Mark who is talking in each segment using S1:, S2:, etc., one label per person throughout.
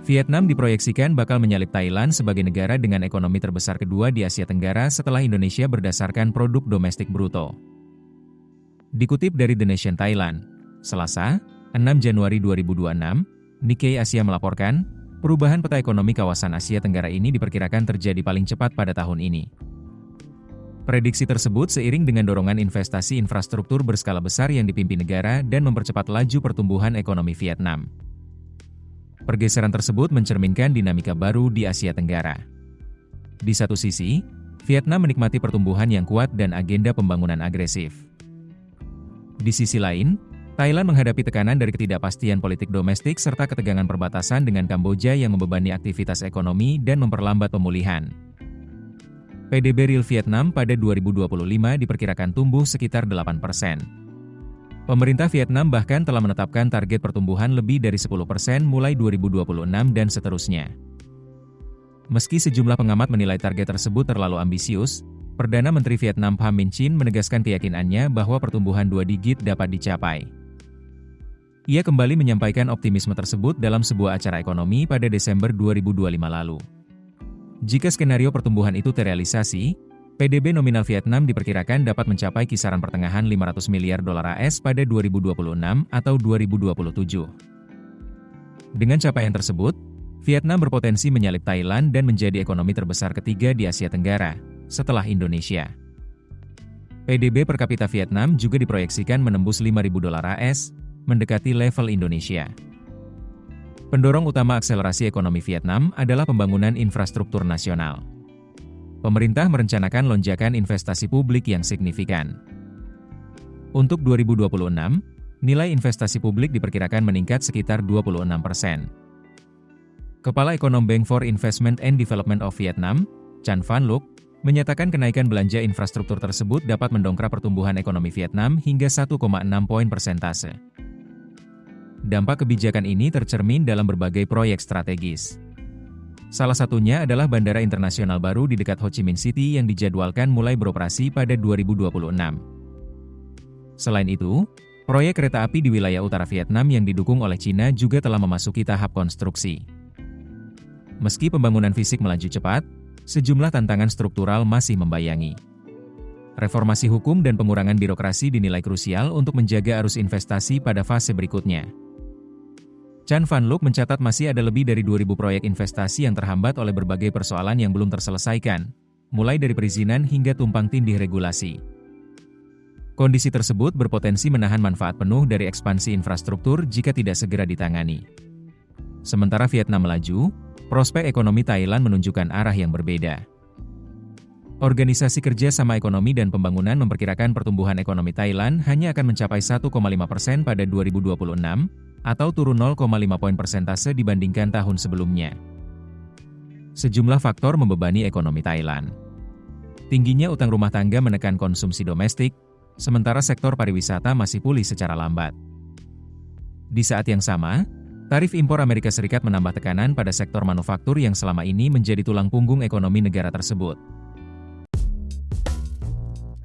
S1: Vietnam diproyeksikan bakal menyalip Thailand sebagai negara dengan ekonomi terbesar kedua di Asia Tenggara setelah Indonesia berdasarkan produk domestik bruto. Dikutip dari The Nation Thailand, Selasa, 6 Januari 2026, Nikkei Asia melaporkan, perubahan peta ekonomi kawasan Asia Tenggara ini diperkirakan terjadi paling cepat pada tahun ini. Prediksi tersebut seiring dengan dorongan investasi infrastruktur berskala besar yang dipimpin negara dan mempercepat laju pertumbuhan ekonomi Vietnam. Pergeseran tersebut mencerminkan dinamika baru di Asia Tenggara. Di satu sisi, Vietnam menikmati pertumbuhan yang kuat dan agenda pembangunan agresif. Di sisi lain, Thailand menghadapi tekanan dari ketidakpastian politik domestik serta ketegangan perbatasan dengan Kamboja yang membebani aktivitas ekonomi dan memperlambat pemulihan. PDB real Vietnam pada 2025 diperkirakan tumbuh sekitar 8%. Pemerintah Vietnam bahkan telah menetapkan target pertumbuhan lebih dari 10% mulai 2026 dan seterusnya. Meski sejumlah pengamat menilai target tersebut terlalu ambisius, Perdana Menteri Vietnam Pham Minh Chinh menegaskan keyakinannya bahwa pertumbuhan 2 digit dapat dicapai. Ia kembali menyampaikan optimisme tersebut dalam sebuah acara ekonomi pada Desember 2025 lalu. Jika skenario pertumbuhan itu terrealisasi, PDB nominal Vietnam diperkirakan dapat mencapai kisaran pertengahan 500 miliar dolar AS pada 2026 atau 2027. Dengan capaian tersebut, Vietnam berpotensi menyalip Thailand dan menjadi ekonomi terbesar ketiga di Asia Tenggara, setelah Indonesia. PDB per kapita Vietnam juga diproyeksikan menembus 5.000 dolar AS, mendekati level Indonesia. Pendorong utama akselerasi ekonomi Vietnam adalah pembangunan infrastruktur nasional. Pemerintah merencanakan lonjakan investasi publik yang signifikan. Untuk 2026, nilai investasi publik diperkirakan meningkat sekitar 26%. Kepala Ekonom Bank for Investment and Development of Vietnam, Chan Van Luc, menyatakan kenaikan belanja infrastruktur tersebut dapat mendongkrak pertumbuhan ekonomi Vietnam hingga 1,6 poin persentase. Dampak kebijakan ini tercermin dalam berbagai proyek strategis. Salah satunya adalah Bandara Internasional baru di dekat Ho Chi Minh City yang dijadwalkan mulai beroperasi pada 2026. Selain itu, proyek kereta api di wilayah utara Vietnam yang didukung oleh China juga telah memasuki tahap konstruksi. Meski pembangunan fisik melaju cepat, sejumlah tantangan struktural masih membayangi. Reformasi hukum dan pengurangan birokrasi dinilai krusial untuk menjaga arus investasi pada fase berikutnya. Chan Van Luc mencatat masih ada lebih dari 2.000 proyek investasi yang terhambat oleh berbagai persoalan yang belum terselesaikan, mulai dari perizinan hingga tumpang tindih regulasi. Kondisi tersebut berpotensi menahan manfaat penuh dari ekspansi infrastruktur jika tidak segera ditangani. Sementara Vietnam melaju, prospek ekonomi Thailand menunjukkan arah yang berbeda. Organisasi Kerja Sama Ekonomi dan Pembangunan memperkirakan pertumbuhan ekonomi Thailand hanya akan mencapai 1,5% pada 2026, atau turun 0,5 poin persentase dibandingkan tahun sebelumnya. Sejumlah faktor membebani ekonomi Thailand. Tingginya utang rumah tangga menekan konsumsi domestik, sementara sektor pariwisata masih pulih secara lambat. Di saat yang sama, tarif impor Amerika Serikat menambah tekanan pada sektor manufaktur yang selama ini menjadi tulang punggung ekonomi negara tersebut.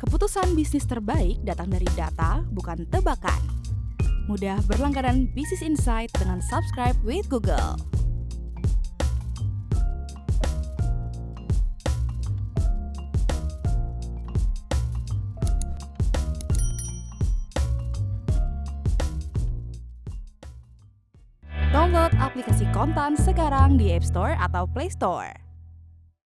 S2: Keputusan bisnis terbaik datang dari data, bukan tebakan. Mudah berlangganan Business Insight dengan subscribe with Google. Download aplikasi Kontan sekarang di App Store atau Play Store.